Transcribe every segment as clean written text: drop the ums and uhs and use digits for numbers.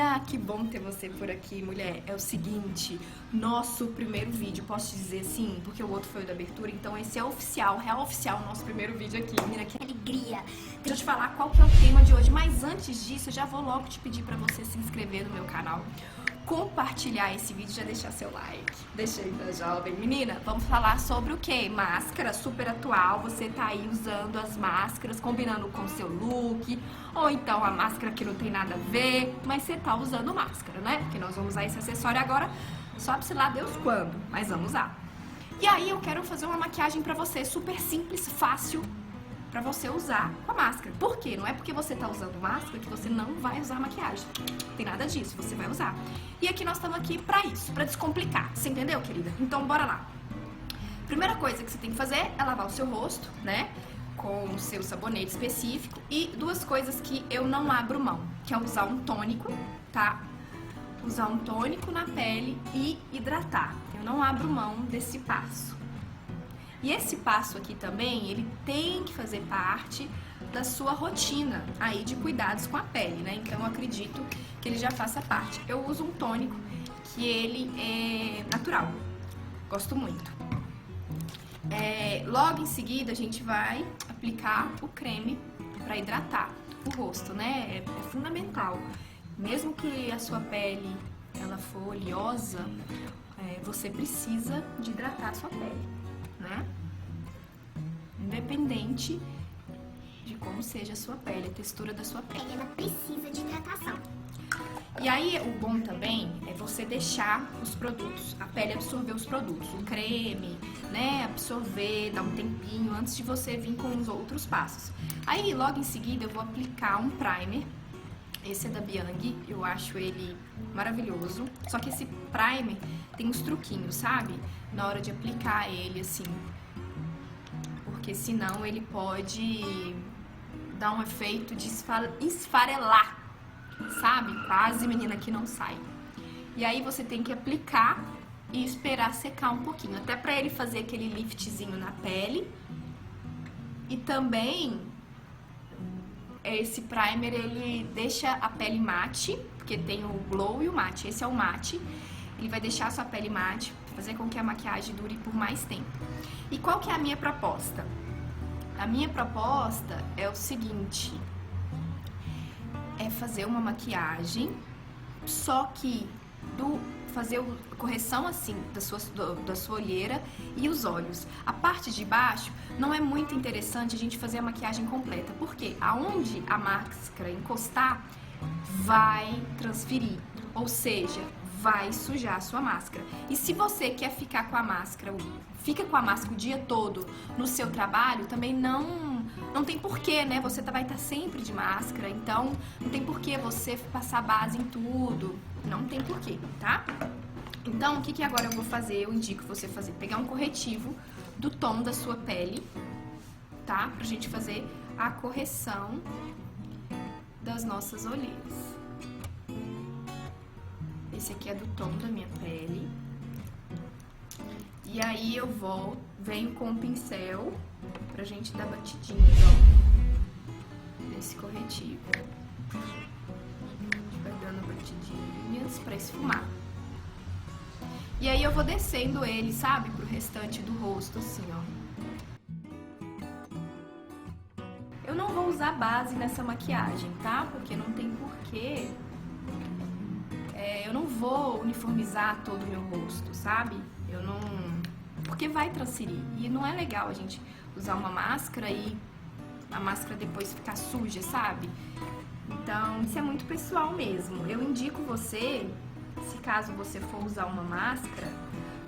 Menina, que bom ter você por aqui, mulher. É o seguinte, nosso primeiro vídeo, posso te dizer assim, porque o outro foi o da abertura, então esse é oficial, real oficial, nosso primeiro vídeo aqui. Menina, que alegria. Deixa eu te falar qual que é o tema de hoje, mas antes disso, eu já vou logo te pedir pra você se inscrever no meu canal, compartilhar esse vídeo e já deixar seu like. Deixa aí pra jovem. Menina, vamos falar sobre o que? Máscara, super atual. Você tá aí usando as máscaras, combinando com o seu look, ou então a máscara que não tem nada a ver, mas você tá usando máscara, né? Porque nós vamos usar esse acessório agora, sabe-se lá Deus quando, mas vamos usar. E aí eu quero fazer uma maquiagem pra você, super simples, fácil, pra você usar com a máscara. Por quê? Não é porque você tá usando máscara que você não vai usar maquiagem. Não tem nada disso, você vai usar. E aqui nós estamos aqui pra isso, pra descomplicar. Você entendeu, querida? Então bora lá. Primeira coisa que você tem que fazer é lavar o seu rosto, né? Com o seu sabonete específico. E duas coisas que eu não abro mão, que é usar um tônico, tá? Usar um tônico na pele e hidratar. Eu não abro mão desse passo. E esse passo aqui também, ele tem que fazer parte da sua rotina aí de cuidados com a pele, né? Então eu acredito que ele já faça parte. Eu uso um tônico que ele é natural, gosto muito. Logo em seguida a gente vai aplicar o creme para hidratar o rosto, né? É fundamental. Mesmo que a sua pele ela for oleosa, você precisa de hidratar a sua pele, né? Independente de como seja a sua pele, a textura da sua pele, ela precisa de hidratação. E aí, o bom também é você deixar os produtos, a pele absorver os produtos, o creme, né, absorver, dar um tempinho antes de você vir com os outros passos. Aí, logo em seguida, eu vou aplicar um primer. Esse é da Bianchi, eu acho ele maravilhoso. Só que esse primer tem uns truquinhos, sabe? Na hora de aplicar ele, assim, porque senão ele pode dar um efeito de esfarelar, sabe? Quase menina que não sai. E aí você tem que aplicar e esperar secar um pouquinho, até pra ele fazer aquele liftzinho na pele. E também esse primer ele deixa a pele mate, porque tem o glow e o mate. Esse é o mate. Ele vai deixar a sua pele mate, fazer com que a maquiagem dure por mais tempo. E qual que é a minha proposta? A minha proposta é o seguinte, é fazer uma maquiagem, só que fazer a correção assim da sua olheira e os olhos. A parte de baixo não é muito interessante a gente fazer a maquiagem completa, porque aonde a máscara encostar vai transferir, ou seja, vai sujar a sua máscara. E se você quer ficar com a máscara, fica com a máscara o dia todo no seu trabalho, também não tem porquê, né? Você vai estar sempre de máscara, então não tem porquê você passar base em tudo, não tem porquê, tá? Então, o que agora eu vou fazer? Eu indico você fazer, pegar um corretivo do tom da sua pele, tá? Pra gente fazer a correção das nossas olheiras. Esse aqui é do tom da minha pele. E aí eu venho com o pincel pra gente dar batidinhas, ó, nesse corretivo. A gente vai dando batidinhas pra esfumar. E aí eu vou descendo ele, sabe, pro restante do rosto, assim, ó. Eu não vou usar base nessa maquiagem, tá? Porque não tem porquê. Eu não vou uniformizar todo o meu rosto, sabe? Porque vai transferir. E não é legal a gente usar uma máscara e a máscara depois ficar suja, sabe? Então, isso é muito pessoal mesmo. Eu indico você, se caso você for usar uma máscara...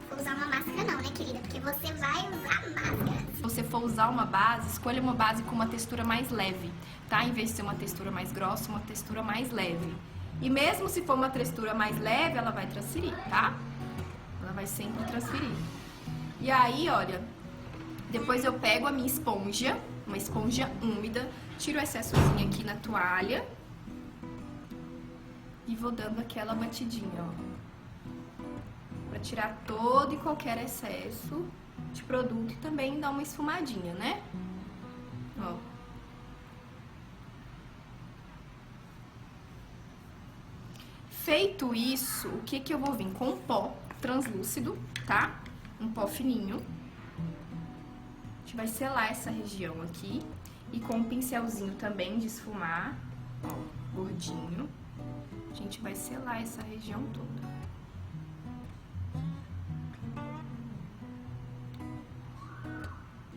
For usar uma máscara não, né, querida? Porque você vai usar máscara. Se você for usar uma base, escolha uma base com uma textura mais leve, tá? Em vez de ser uma textura mais grossa, uma textura mais leve. E mesmo se for uma textura mais leve, ela vai transferir, tá? Ela vai sempre transferir. E aí, olha, depois eu pego a minha esponja, uma esponja úmida, tiro o excessozinho aqui na toalha e vou dando aquela batidinha, ó. Pra tirar todo e qualquer excesso de produto e também dar uma esfumadinha, né? Ó. Feito isso, o que eu vou vir? Com um pó translúcido, tá? Um pó fininho. A gente vai selar essa região aqui. E com um pincelzinho também de esfumar, ó, gordinho, a gente vai selar essa região toda.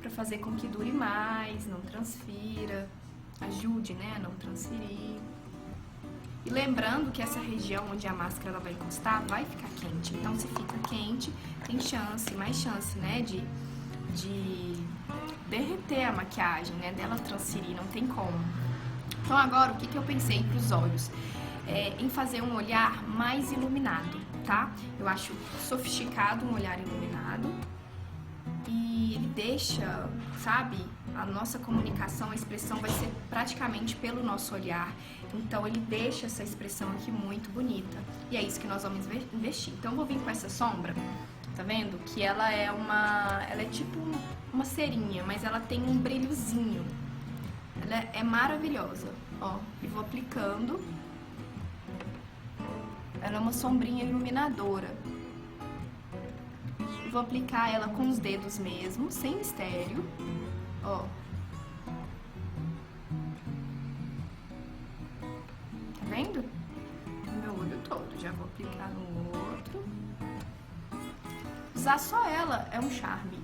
Pra fazer com que dure mais, não transfira, ajude, né, a não transferir. E lembrando que essa região onde a máscara ela vai encostar vai ficar quente. Então, se fica quente, tem chance, mais chance, né, de derreter a maquiagem, né, dela transferir, não tem como. Então, agora, o que eu pensei pros olhos? Em fazer um olhar mais iluminado, tá? Eu acho sofisticado um olhar iluminado. E ele deixa, sabe, a nossa comunicação, a expressão vai ser praticamente pelo nosso olhar. Então, ele deixa essa expressão aqui muito bonita. E é isso que nós vamos investir. Então, eu vou vir com essa sombra, tá vendo? Que ela é tipo uma cerinha, mas ela tem um brilhozinho. Ela é maravilhosa, ó. E vou aplicando. Ela é uma sombrinha iluminadora. Vou aplicar ela com os dedos mesmo, sem mistério, ó. Tá vendo? No meu olho todo. Já vou aplicar no outro. Usar só ela é um charme.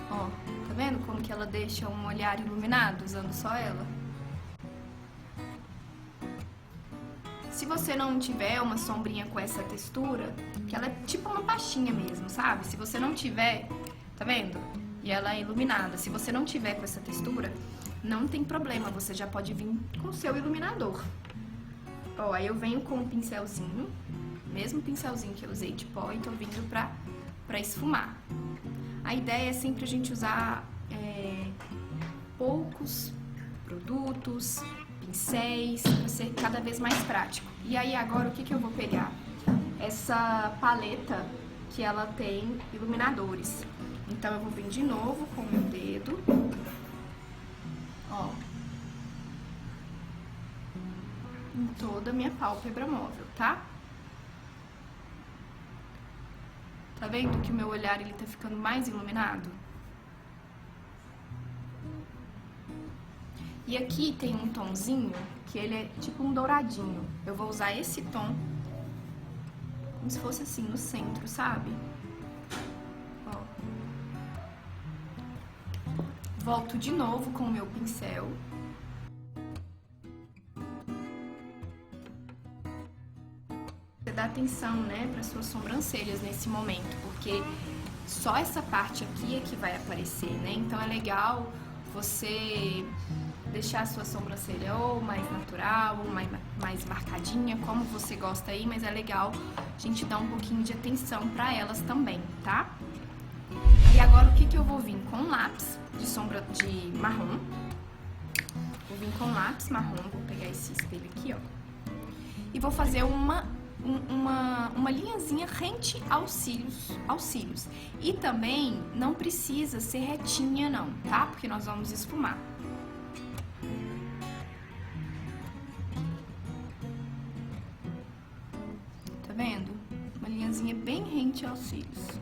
Ó, tá vendo como que ela deixa um olhar iluminado usando só ela? Se você não tiver uma sombrinha com essa textura, que ela é tipo uma pastinha mesmo, sabe? Se você não tiver, tá vendo? E ela é iluminada. Se você não tiver com essa textura, não tem problema, você já pode vir com o seu iluminador. Ó, aí eu venho com um pincelzinho, mesmo pincelzinho que eu usei de pó, e tô vindo pra esfumar. A ideia é sempre a gente usar poucos produtos, pincéis, para ser cada vez mais prático. E aí agora o que eu vou pegar? Essa paleta que ela tem iluminadores. Então eu vou vir de novo com o meu dedo, ó, em toda a minha pálpebra móvel, tá? Tá vendo que o meu olhar ele tá ficando mais iluminado? E aqui tem um tomzinho que ele é tipo um douradinho. Eu vou usar esse tom como se fosse assim no centro, sabe? Ó. Volto de novo com o meu pincel. Você dá atenção, né, para suas sobrancelhas nesse momento, porque só essa parte aqui é que vai aparecer, né? Então é legal você deixar a sua sobrancelha ou mais natural, ou mais marcadinha, como você gosta aí, mas é legal a gente dar um pouquinho de atenção pra elas também, tá? E agora o que eu vou vir? Com lápis de sombra de marrom. Vou vir com lápis marrom, vou pegar esse espelho aqui, ó. E vou fazer uma linhazinha rente aos cílios. E também não precisa ser retinha não, tá? Porque nós vamos esfumar. Tá vendo? Uma linhazinha bem rente aos cílios.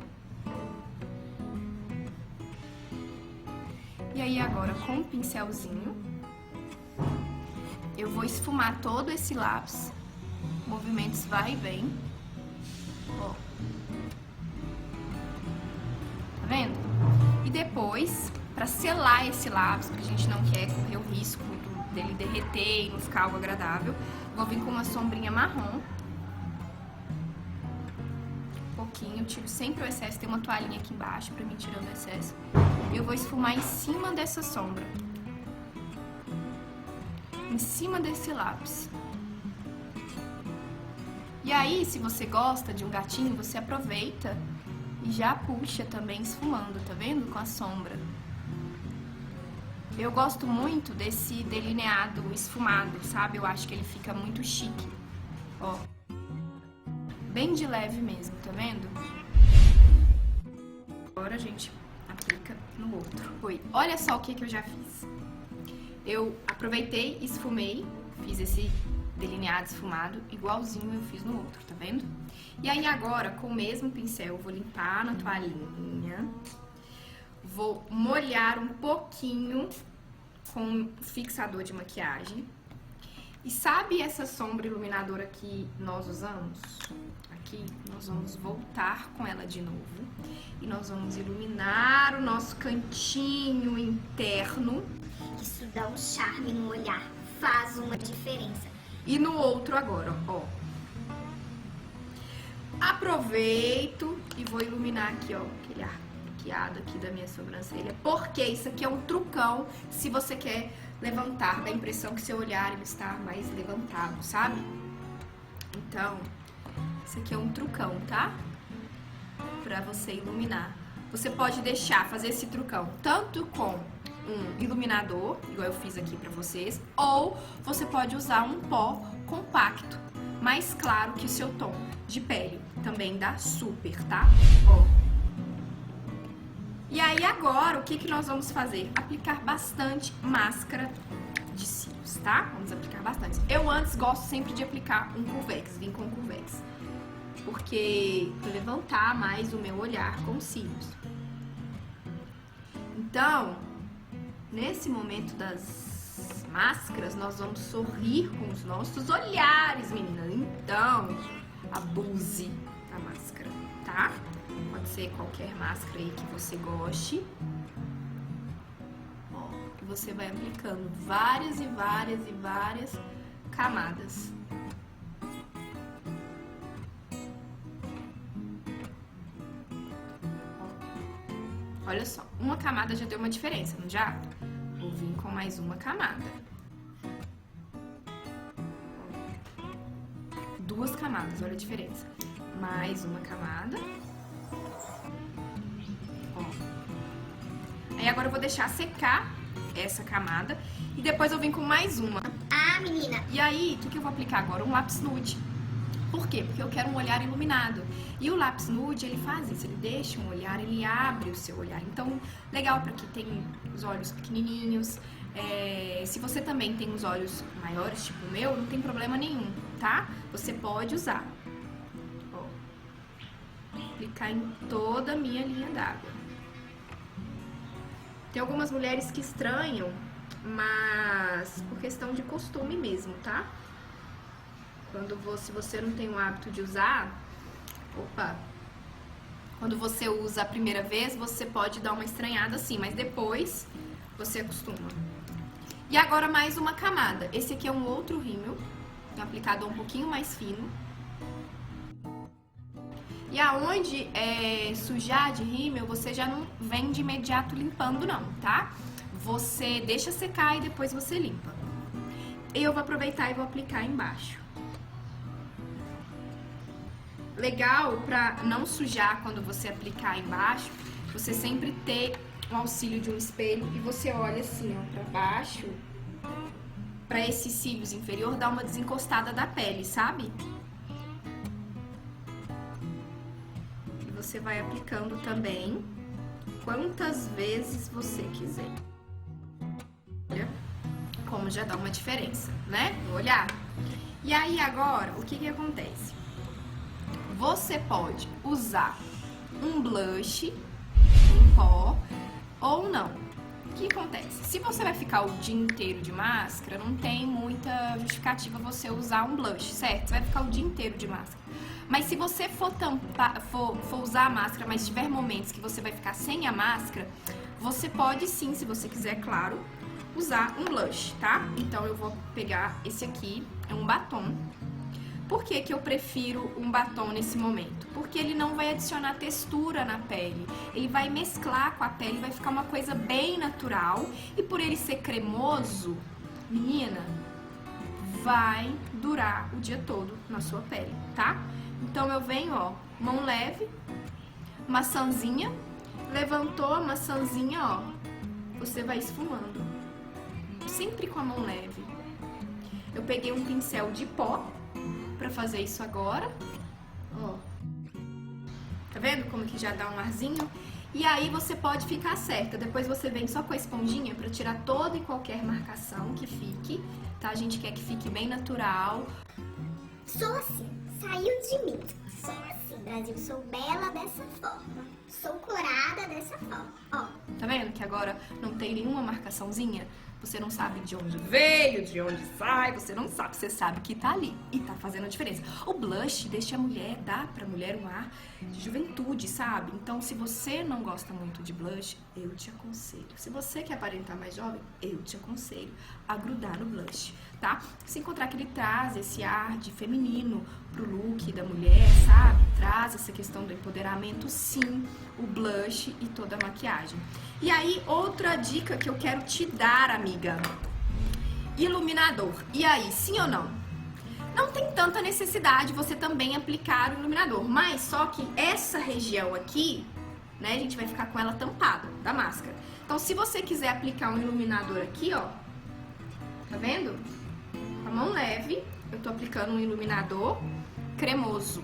E aí agora com o pincelzinho, eu vou esfumar todo esse lápis. Movimentos vai e vem. Ó. Tá vendo? E depois, pra selar esse lápis, porque a gente não quer correr o risco dele derreter e não ficar algo agradável, vou vir com uma sombrinha marrom. Um pouquinho, tiro sempre o excesso, tem uma toalhinha aqui embaixo pra mim tirando o excesso. Eu vou esfumar em cima dessa sombra. Em cima desse lápis. E aí, se você gosta de um gatinho, você aproveita e já puxa também esfumando, tá vendo? Com a sombra. Eu gosto muito desse delineado esfumado, sabe? Eu acho que ele fica muito chique. Ó. Bem de leve mesmo, tá vendo? Agora a gente aplica no outro. Oi, olha só o que eu já fiz. Eu aproveitei, esfumei, fiz esse delineado esfumado, igualzinho eu fiz no outro, tá vendo? E aí agora, com o mesmo pincel, eu vou limpar na toalhinha, vou molhar um pouquinho com fixador de maquiagem. E sabe essa sombra iluminadora que nós usamos? Aqui, nós vamos voltar com ela de novo. E nós vamos iluminar o nosso cantinho interno. Isso dá um charme no olhar, faz uma diferença. E no outro agora, ó. Aproveito e vou iluminar aqui, ó, aquele arqueado aqui da minha sobrancelha. Porque isso aqui é um trucão se você quer levantar, dá a impressão que seu olhar ele está mais levantado, sabe? Então, isso aqui é um trucão, tá? Pra você iluminar. Você pode deixar, fazer esse trucão tanto com um iluminador, igual eu fiz aqui pra vocês, ou você pode usar um pó compacto, mais claro que o seu tom de pele. Também dá super, tá? Ó. E aí agora, o que nós vamos fazer? Aplicar bastante máscara de cílios, tá? Vamos aplicar bastante. Eu antes gosto sempre de aplicar um Curvex, vim com Curvex. Porque pra levantar mais o meu olhar com cílios. Então, nesse momento das máscaras, nós vamos sorrir com os nossos olhares, meninas. Então, abuse da máscara, tá? Pode ser qualquer máscara aí que você goste. Ó, que você vai aplicando várias e várias e várias camadas. Olha só, uma camada já deu uma diferença, não já? Vou vir com mais uma camada. Duas camadas, olha a diferença. Mais uma camada. Ó. Aí agora eu vou deixar secar essa camada e depois eu venho com mais uma. Ah, menina! E aí, o que eu vou aplicar agora? Um lápis nude. Por quê? Porque eu quero um olhar iluminado. E o lápis nude, ele faz isso, ele deixa um olhar, ele abre o seu olhar. Então, legal para quem tem os olhos pequenininhos. Se você também tem os olhos maiores, tipo o meu, não tem problema nenhum, tá? Você pode usar. Ó, aplicar em toda a minha linha d'água. Tem algumas mulheres que estranham, mas por questão de costume mesmo, tá? Se você não tem o hábito de usar, quando você usa a primeira vez, você pode dar uma estranhada assim, mas depois você acostuma. E agora mais uma camada. Esse aqui é um outro rímel, um aplicador um pouquinho mais fino. E aonde sujar de rímel, você já não vem de imediato limpando não, tá? Você deixa secar e depois você limpa. Eu vou aproveitar e vou aplicar embaixo. Legal pra não sujar quando você aplicar embaixo, você sempre ter o auxílio de um espelho e você olha assim, ó, pra baixo, pra esses cílios inferior, dar uma desencostada da pele, sabe? E você vai aplicando também quantas vezes você quiser. Olha como já dá uma diferença, né? No olhar. E aí agora, o que acontece? Você pode usar um blush em pó ou não. O que acontece? Se você vai ficar o dia inteiro de máscara, não tem muita justificativa você usar um blush, certo? Você vai ficar o dia inteiro de máscara. Mas se você for usar a máscara, mas tiver momentos que você vai ficar sem a máscara, você pode sim, se você quiser, claro, usar um blush, tá? Então eu vou pegar esse aqui, é um batom. Por que que eu prefiro um batom nesse momento? Porque ele não vai adicionar textura na pele. Ele vai mesclar com a pele, vai ficar uma coisa bem natural. E por ele ser cremoso, menina, vai durar o dia todo na sua pele, tá? Então eu venho, ó, mão leve, maçãzinha, levantou a maçãzinha, ó, você vai esfumando. Sempre com a mão leve. Eu peguei um pincel de pó pra fazer isso agora, ó. Tá vendo como que já dá um arzinho? E aí você pode ficar certa. Depois você vem só com a esponjinha pra tirar toda e qualquer marcação que fique, tá? A gente quer que fique bem natural. Sou assim, saiu de mim. Sou assim, Brasil, sou bela dessa forma. Sou corada dessa forma, ó. Tá vendo que agora não tem nenhuma marcaçãozinha? Você não sabe de onde veio, de onde sai, você não sabe, você sabe que tá ali e tá fazendo a diferença. O blush deixa a mulher, dá pra mulher um ar de juventude, sabe? Então, se você não gosta muito de blush, eu te aconselho. Se você quer aparentar mais jovem, eu te aconselho a grudar no blush, tá? Se encontrar que ele traz esse ar de feminino pro look da mulher, sabe? Traz essa questão do empoderamento, sim, o blush e toda a maquiagem. E aí, outra dica que eu quero te dar, amiga. Iluminador. E aí, sim ou não? Não tem tanta necessidade você também aplicar o iluminador, mas só que essa região aqui, né, a gente vai ficar com ela tampada da máscara. Então, se você quiser aplicar um iluminador aqui, ó, tá vendo? Com a mão leve, eu tô aplicando um iluminador cremoso.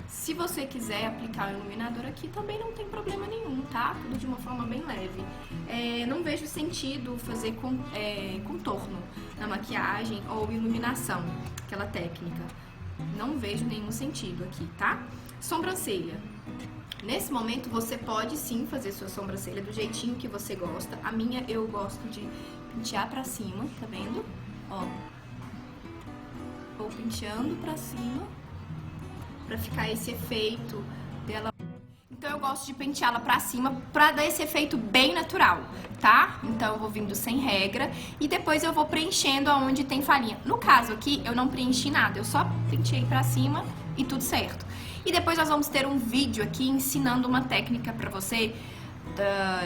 Se você quiser aplicar o iluminador aqui, também não tem problema nenhum, tá? Tudo de uma forma bem leve. Não vejo sentido fazer contorno na maquiagem ou iluminação, aquela técnica. Não vejo nenhum sentido aqui, tá? Sobrancelha. Nesse momento, você pode sim fazer sua sobrancelha do jeitinho que você gosta. A minha, eu gosto de pentear pra cima, tá vendo? Ó. Vou penteando pra cima, pra ficar esse efeito dela. Então eu gosto de penteá-la pra cima pra dar esse efeito bem natural, tá? Então eu vou vindo sem regra e depois eu vou preenchendo aonde tem falhinha. No caso aqui, eu não preenchi nada, eu só penteei pra cima e tudo certo. E depois nós vamos ter um vídeo aqui ensinando uma técnica pra você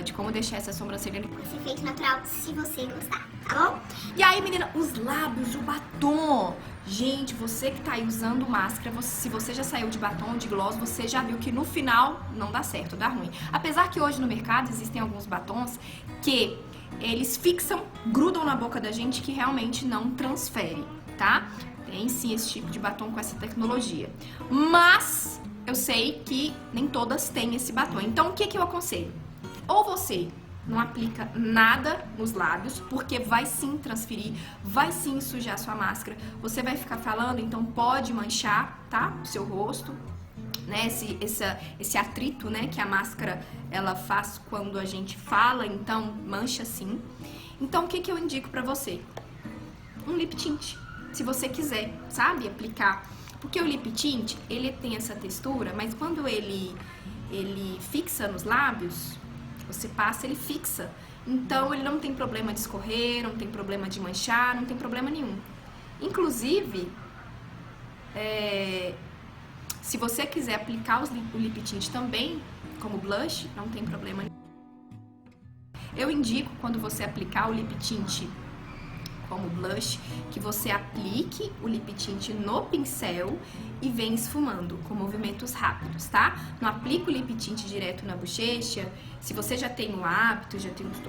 de como deixar essa sobrancelha Com esse efeito natural, se você gostar, tá bom? E aí, menina, os lábios, o batom. Gente, você que tá aí usando máscara, se você já saiu de batom, de gloss, você já viu que no final não dá certo, dá ruim. Apesar que hoje no mercado existem alguns batons que eles fixam, grudam na boca da gente, que realmente não transfere, tá? Tem sim esse tipo de batom com essa tecnologia. Mas eu sei que nem todas têm esse batom. Então, o que que eu aconselho? Ou você não aplica nada nos lábios, porque vai sim transferir, vai sim sujar sua máscara. Você vai ficar falando, então pode manchar, tá? O seu rosto, né? Esse atrito, né? Que a máscara, ela faz quando a gente fala, então mancha sim. Então, o que que eu indico pra você? Um lip tint, se você quiser, sabe? Aplicar. Porque o lip tint, ele tem essa textura, mas quando ele fixa nos lábios, você passa, ele fixa. Então, ele não tem problema de escorrer, não tem problema de manchar, não tem problema nenhum. Inclusive, se você quiser aplicar o lip tint também, como blush, não tem problema nenhum. Eu indico, quando você aplicar o lip tint como blush, que você aplique o lip tint no pincel e vem esfumando com movimentos rápidos, tá? Não aplica o lip tint direto na bochecha. Se você já tem o hábito,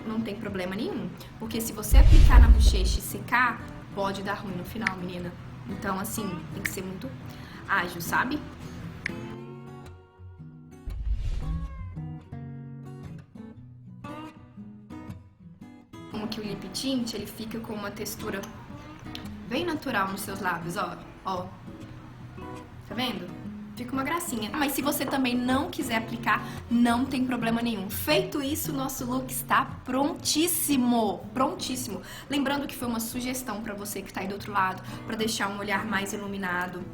não tem problema nenhum. Porque se você aplicar na bochecha e secar, pode dar ruim no final, menina. Então, assim, tem que ser muito ágil, sabe? Como que o lip tint, ele fica com uma textura bem natural nos seus lábios, ó. Ó. Tá vendo? Fica uma gracinha. Mas se você também não quiser aplicar, não tem problema nenhum. Feito isso, nosso look está prontíssimo. Prontíssimo. Lembrando que foi uma sugestão pra você que tá aí do outro lado, pra deixar um olhar mais iluminado,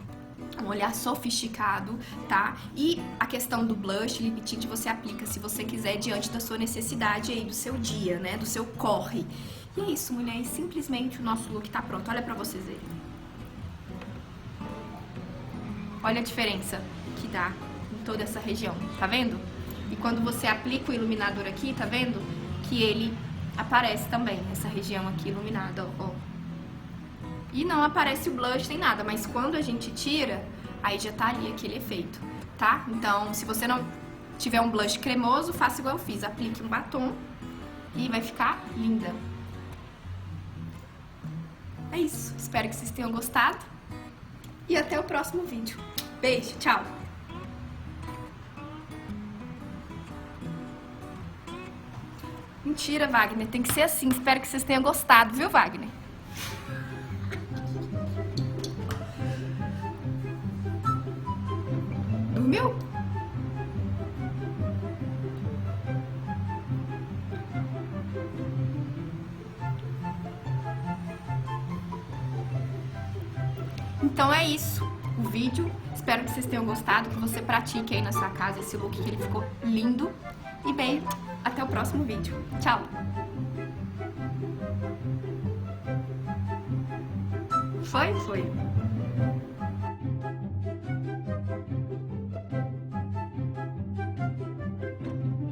um olhar sofisticado, tá? E a questão do blush, lip tint, você aplica se você quiser, diante da sua necessidade aí, do seu dia, né? Do seu corre. E é isso, mulher. Simplesmente o nosso look tá pronto. Olha pra vocês verem. Olha a diferença que dá em toda essa região, tá vendo? E quando você aplica o iluminador aqui, tá vendo? Que ele aparece também, essa região aqui iluminada, ó. E não aparece o blush nem nada, mas quando a gente tira, aí já tá ali aquele efeito, tá? Então, se você não tiver um blush cremoso, faça igual eu fiz. Aplique um batom e vai ficar linda. É isso. Espero que vocês tenham gostado. E até o próximo vídeo. Beijo, tchau! Mentira, Wagner. Tem que ser assim. Espero que vocês tenham gostado, viu, Wagner? Dormiu? Então é isso, o vídeo. Espero que vocês tenham gostado, que você pratique aí na sua casa esse look, que ele ficou lindo. E beijo, até o próximo vídeo. Tchau! Foi? Foi.